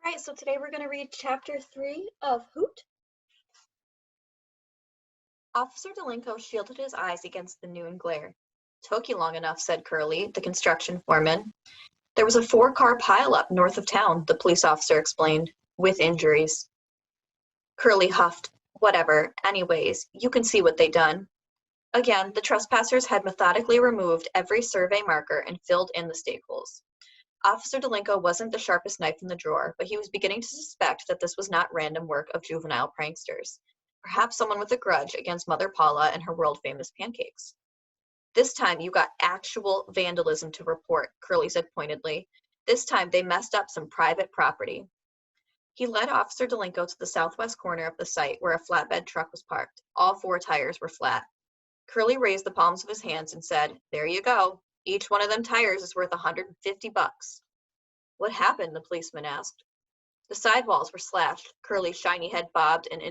All right, so today we're going to read chapter 3 of Hoot. Officer Delinko shielded his eyes against the noon glare. Took you long enough, said Curly, the construction foreman. There was a 4-car pileup north of town, the police officer explained, with injuries. Curly huffed. Whatever. Anyways, you can see what they done. Again, the trespassers had methodically removed every survey marker and filled in the stake holes. Officer Delinko wasn't the sharpest knife in the drawer, but he was beginning to suspect that this was not random work of juvenile pranksters. Perhaps someone with a grudge against Mother Paula and her world-famous pancakes. This time you got actual vandalism to report, Curly said pointedly. This time they messed up some private property. He led Officer Delinko to the southwest corner of the site where a flatbed truck was parked. All 4 tires were flat. Curly raised the palms of his hands and said, "There you go. Each one of them tires is worth $150. What happened? The policeman asked. The sidewalls were slashed. Curly's shiny head bobbed in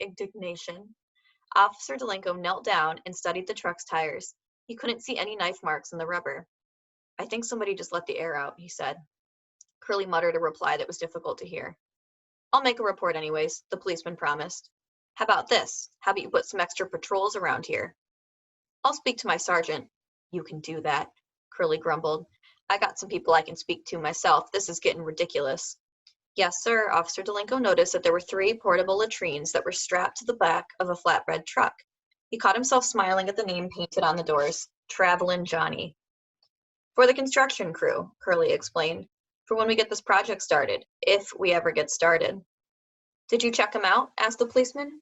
indignation. Officer Delinko knelt down and studied the truck's tires. He couldn't see any knife marks in the rubber. I think somebody just let the air out, he said. Curly muttered a reply that was difficult to hear. I'll make a report anyways, the policeman promised. How about this? How about you put some extra patrols around here? I'll speak to my sergeant. You can do that, Curly grumbled. I got some people I can speak to myself. This is getting ridiculous. Yes, sir. Officer Delinko noticed that there were 3 portable latrines that were strapped to the back of a flatbed truck. He caught himself smiling at the name painted on the doors, Travelin' Johnny. For the construction crew, Curly explained, for when we get this project started, if we ever get started. Did you check them out? Asked the policeman.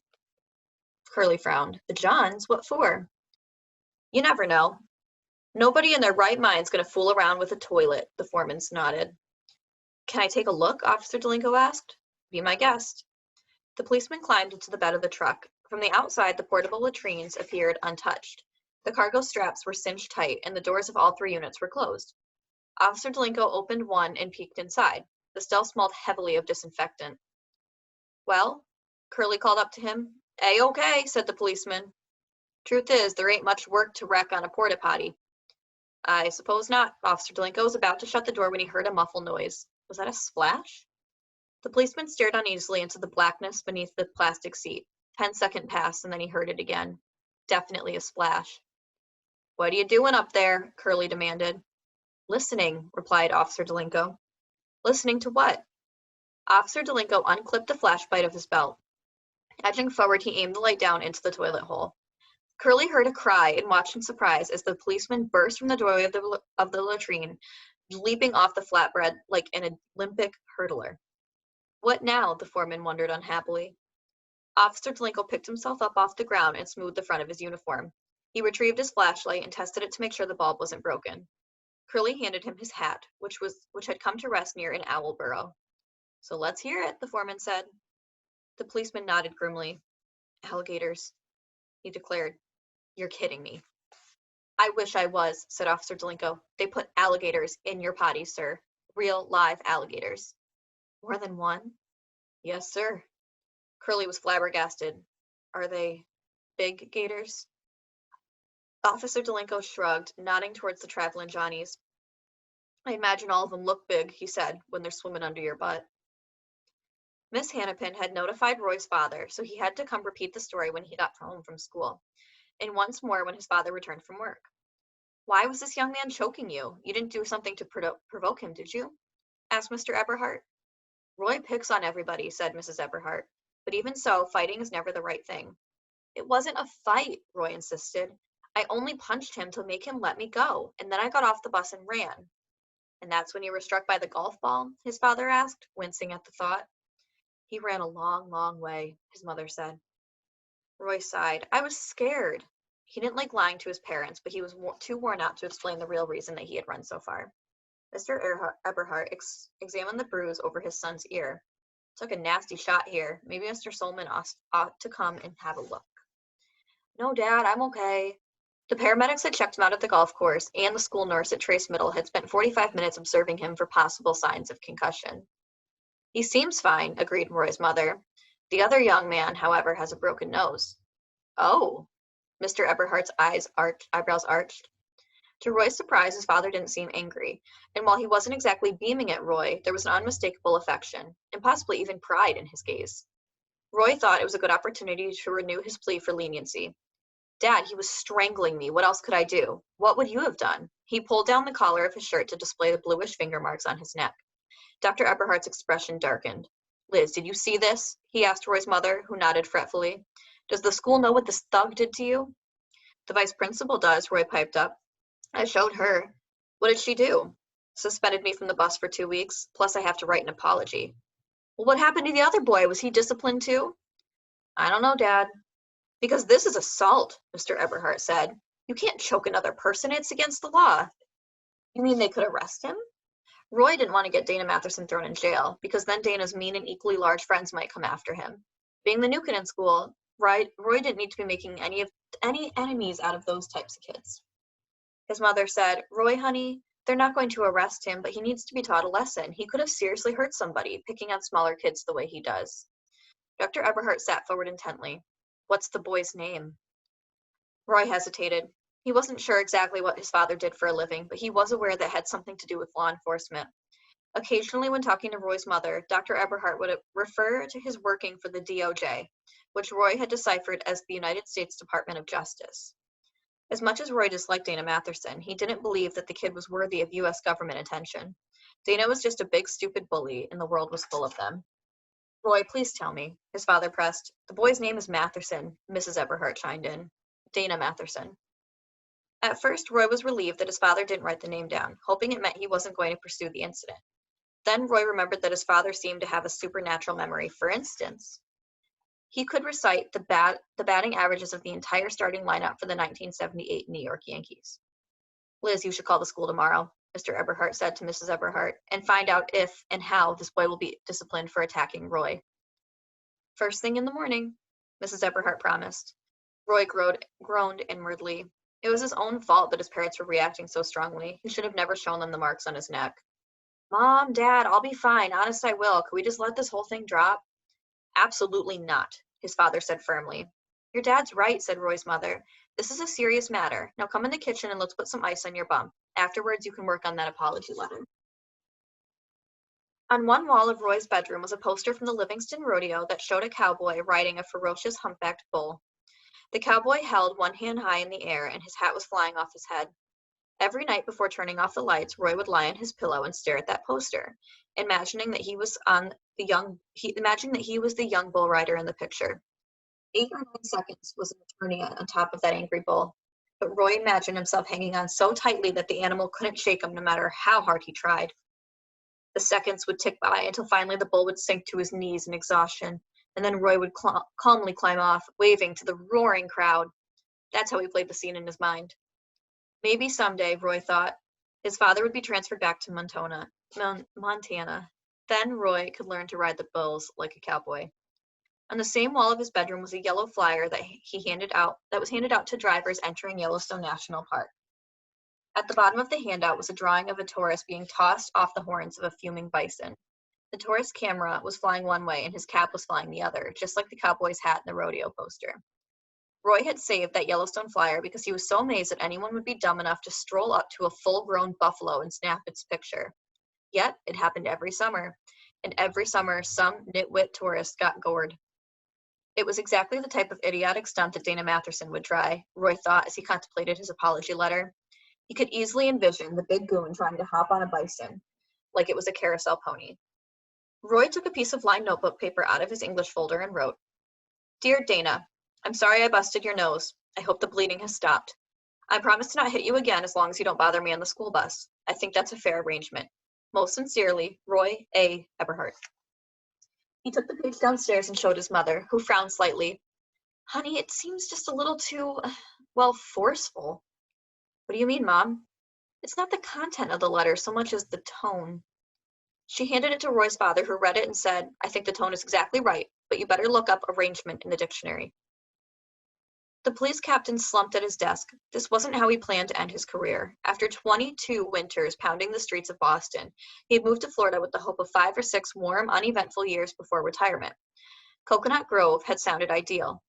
Curly frowned. The Johns? What for? You never know. Nobody in their right mind's going to fool around with a toilet, the foreman nodded. Can I take a look? Officer Delinko asked. Be my guest. The policeman climbed into the bed of the truck. From the outside, the portable latrines appeared untouched. The cargo straps were cinched tight, and the doors of all 3 units were closed. Officer Delinko opened one and peeked inside. The cell smelled heavily of disinfectant. Well? Curly called up to him. A-okay, said the policeman. Truth is, there ain't much work to wreck on a porta potty. I suppose not. Officer Delinko was about to shut the door when he heard a muffled noise. Was that a splash? The policeman stared uneasily into the blackness beneath the plastic seat. 10 seconds passed, and then he heard it again. Definitely a splash. What are you doing up there? Curly demanded. Listening, replied Officer Delinko. Listening to what? Officer Delinko unclipped a flashlight of his belt. Edging forward, he aimed the light down into the toilet hole. Curly heard a cry and watched in surprise as the policeman burst from the doorway of the latrine, leaping off the flatbed like an Olympic hurdler. What now? The foreman wondered unhappily. Officer Delinko picked himself up off the ground and smoothed the front of his uniform. He retrieved his flashlight and tested it to make sure the bulb wasn't broken. Curly handed him his hat, which had come to rest near an owl burrow. So let's hear it, the foreman said. The policeman nodded grimly. Alligators, he declared. You're kidding me. I wish I was, said Officer Delinko. They put alligators in your potty, sir. Real, live alligators. More than one? Yes, sir. Curly was flabbergasted. Are they big gators? Officer Delinko shrugged, nodding towards the Travelin' Johnnies. I imagine all of them look big, he said, when they're swimming under your butt. Miss Hannapin had notified Roy's father, so he had to come repeat the story when he got home from school, and once more when his father returned from work. Why was this young man choking you? You didn't do something to provoke him, did you? Asked Mr. Eberhart. Roy picks on everybody, said Mrs. Eberhart, but even so, fighting is never the right thing. It wasn't a fight, Roy insisted. I only punched him to make him let me go, and then I got off the bus and ran. And that's when you were struck by the golf ball? His father asked, wincing at the thought. He ran a long, long way, his mother said. Roy sighed. I was scared. He didn't like lying to his parents, but he was too worn out to explain the real reason that he had run so far. Mr. Eberhart examined the bruise over his son's ear. Took a nasty shot here. Maybe Mr. Solomon ought to come and have a look. No, Dad, I'm okay. The paramedics had checked him out at the golf course, and the school nurse at Trace Middle had spent 45 minutes observing him for possible signs of concussion. He seems fine, agreed Roy's mother. The other young man, however, has a broken nose. Oh, Mr. Eberhardt's eyebrows arched. To Roy's surprise, his father didn't seem angry, and while he wasn't exactly beaming at Roy, there was an unmistakable affection, and possibly even pride in his gaze. Roy thought it was a good opportunity to renew his plea for leniency. Dad, he was strangling me. What else could I do? What would you have done? He pulled down the collar of his shirt to display the bluish finger marks on his neck. Dr. Eberhardt's expression darkened. Liz, did you see this? He asked Roy's mother, who nodded fretfully. Does the school know what this thug did to you? The vice principal does, Roy piped up. I showed her. What did she do? Suspended me from the bus for 2 weeks, plus I have to write an apology. Well, what happened to the other boy? Was he disciplined too? I don't know, Dad. Because this is assault, Mr. Eberhardt said. You can't choke another person. It's against the law. You mean they could arrest him? Roy didn't want to get Dana Matherson thrown in jail, because then Dana's mean and equally large friends might come after him. Being the new kid in school, Roy didn't need to be making any enemies out of those types of kids. His mother said, Roy, honey, they're not going to arrest him, but he needs to be taught a lesson. He could have seriously hurt somebody, picking on smaller kids the way he does. Dr. Eberhardt sat forward intently. What's the boy's name? Roy hesitated. He wasn't sure exactly what his father did for a living, but he was aware that had something to do with law enforcement. Occasionally, when talking to Roy's mother, Dr. Eberhardt would refer to his working for the DOJ, which Roy had deciphered as the United States Department of Justice. As much as Roy disliked Dana Matherson, he didn't believe that the kid was worthy of U.S. government attention. Dana was just a big, stupid bully, and the world was full of them. Roy, please tell me, his father pressed. The boy's name is Matherson, Mrs. Eberhardt chimed in. Dana Matherson. At first, Roy was relieved that his father didn't write the name down, hoping it meant he wasn't going to pursue the incident. Then Roy remembered that his father seemed to have a supernatural memory. For instance, he could recite the batting averages of the entire starting lineup for the 1978 New York Yankees. Liz, you should call the school tomorrow, Mr. Eberhardt said to Mrs. Eberhardt, and find out if and how this boy will be disciplined for attacking Roy. First thing in the morning, Mrs. Eberhardt promised. Roy groaned inwardly. It was his own fault that his parents were reacting so strongly. He should have never shown them the marks on his neck. Mom, Dad, I'll be fine. Honest, I will. Could we just let this whole thing drop? Absolutely not, his father said firmly. Your dad's right, said Roy's mother. This is a serious matter. Now come in the kitchen and let's put some ice on your bump. Afterwards, you can work on that apology letter. On one wall of Roy's bedroom was a poster from the Livingston Rodeo that showed a cowboy riding a ferocious humpbacked bull. The cowboy held one hand high in the air, and his hat was flying off his head. Every night before turning off the lights, Roy would lie on his pillow and stare at that poster, imagining that he was the young bull rider in the picture. 8 or 9 seconds was an eternity on top of that angry bull, but Roy imagined himself hanging on so tightly that the animal couldn't shake him no matter how hard he tried. The seconds would tick by until finally the bull would sink to his knees in exhaustion, and then Roy would calmly climb off, waving to the roaring crowd. That's how he played the scene in his mind. Maybe someday, Roy thought, his father would be transferred back to Montana. Then Roy could learn to ride the bulls like a cowboy. On the same wall of his bedroom was a yellow flyer that was handed out to drivers entering Yellowstone National Park. At the bottom of the handout was a drawing of a tourist being tossed off the horns of a fuming bison. The tourist's camera was flying one way and his cap was flying the other, just like the cowboy's hat in the rodeo poster. Roy had saved that Yellowstone flyer because he was so amazed that anyone would be dumb enough to stroll up to a full-grown buffalo and snap its picture. Yet, it happened every summer, and every summer some nitwit tourist got gored. It was exactly the type of idiotic stunt that Dana Matherson would try, Roy thought as he contemplated his apology letter. He could easily envision the big goon trying to hop on a bison, like it was a carousel pony. Roy took a piece of lined notebook paper out of his English folder and wrote, Dear Dana, I'm sorry I busted your nose. I hope the bleeding has stopped. I promise to not hit you again as long as you don't bother me on the school bus. I think that's a fair arrangement. Most sincerely, Roy A. Eberhardt. He took the page downstairs and showed his mother, who frowned slightly. Honey, it seems just a little too, forceful. What do you mean, Mom? It's not the content of the letter so much as the tone. She handed it to Roy's father, who read it and said, I think the tone is exactly right, but you better look up arrangement in the dictionary. The police captain slumped at his desk. This wasn't how he planned to end his career. After 22 winters pounding the streets of Boston, he had moved to Florida with the hope of 5 or 6 warm, uneventful years before retirement. Coconut Grove had sounded ideal.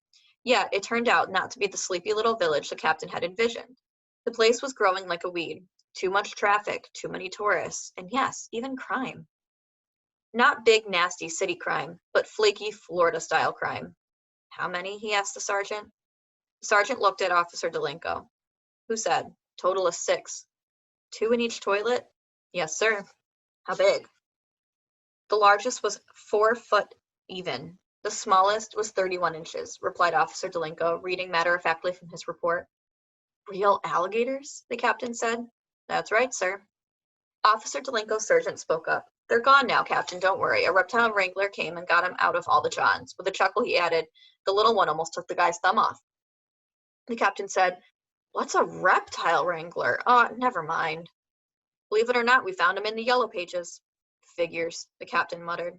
Yet, it turned out not to be the sleepy little village the captain had envisioned. The place was growing like a weed. Too much traffic, too many tourists, and yes, even crime. Not big, nasty city crime, but flaky Florida-style crime. How many? He asked the sergeant. The sergeant looked at Officer Delinko. Who said? Total of 6. 2 in each toilet? Yes, sir. How big? The largest was 4 foot even. The smallest was 31 inches, replied Officer Delinko, reading matter-of-factly from his report. Real alligators? The captain said. That's right, sir. Officer Delinko's sergeant spoke up. They're gone now, Captain, don't worry. A reptile wrangler came and got him out of all the Johns. With a chuckle, he added, the little one almost took the guy's thumb off. The captain said, what's a reptile wrangler? Never mind. Believe it or not, we found him in the yellow pages. Figures, the captain muttered.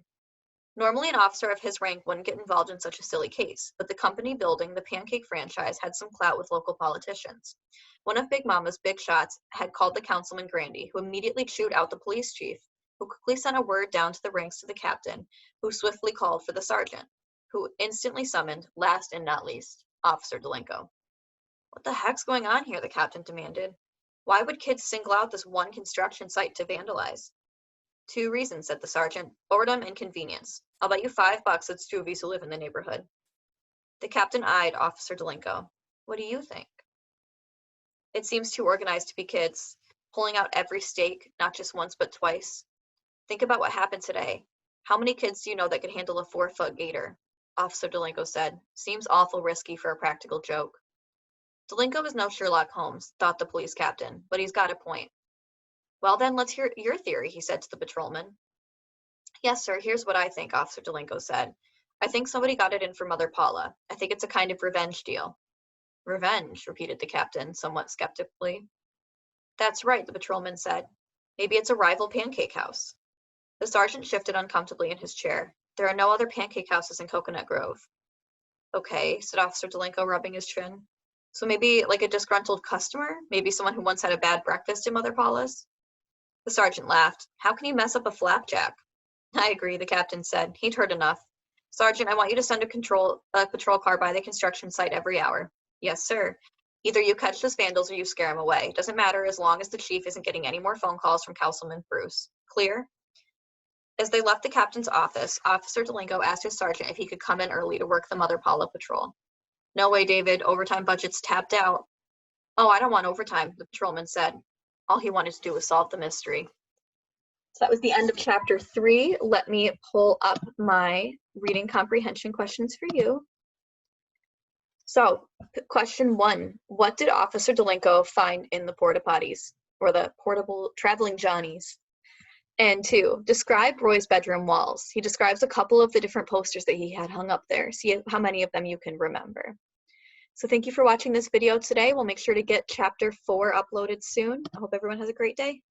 Normally, an officer of his rank wouldn't get involved in such a silly case, but the company building the Pancake franchise had some clout with local politicians. One of Big Mama's big shots had called the Councilman Grandy, who immediately chewed out the police chief, who quickly sent a word down to the ranks to the captain, who swiftly called for the sergeant, who instantly summoned, last and not least, Officer Delinko. What the heck's going on here? The captain demanded. Why would kids single out this one construction site to vandalize? 2 reasons, said the sergeant. Boredom and convenience. I'll bet you $5 it's 2 of you who live in the neighborhood. The captain eyed Officer Delinko. What do you think? It seems too organized to be kids, pulling out every stake, not just once but twice. Think about what happened today. How many kids do you know that could handle a 4-foot gator? Officer Delinko said. Seems awful risky for a practical joke. Delinko is no Sherlock Holmes, thought the police captain, but he's got a point. Well then, let's hear your theory, he said to the patrolman. Yes, sir, here's what I think, Officer Delinko said. I think somebody got it in for Mother Paula. I think it's a kind of revenge deal. Revenge, repeated the captain, somewhat skeptically. That's right, the patrolman said. Maybe it's a rival pancake house. The sergeant shifted uncomfortably in his chair. There are no other pancake houses in Coconut Grove. Okay, said Officer Delinko, rubbing his chin. So maybe like a disgruntled customer? Maybe someone who once had a bad breakfast in Mother Paula's? The sergeant laughed. How can you mess up a flapjack? I agree, the captain said. He'd heard enough. Sergeant, I want you to send a patrol car by the construction site every hour. Yes, sir. Either you catch those vandals or you scare them away. Doesn't matter as long as the chief isn't getting any more phone calls from Councilman Bruce. Clear? As they left the captain's office, Officer Delinko asked his sergeant if he could come in early to work the Mother Paula patrol. No way, David. Overtime budget's tapped out. Oh, I don't want overtime, the patrolman said. All he wanted to do was solve the mystery. So that was the end of chapter 3. Let me pull up my reading comprehension questions for you. So, question 1. What did Officer Delinko find in the porta potties, or the portable traveling Johnnies? And 2, describe Roy's bedroom walls. He describes a couple of the different posters that he had hung up there. See how many of them you can remember. So thank you for watching this video today. We'll make sure to get chapter 4 uploaded soon. I hope everyone has a great day.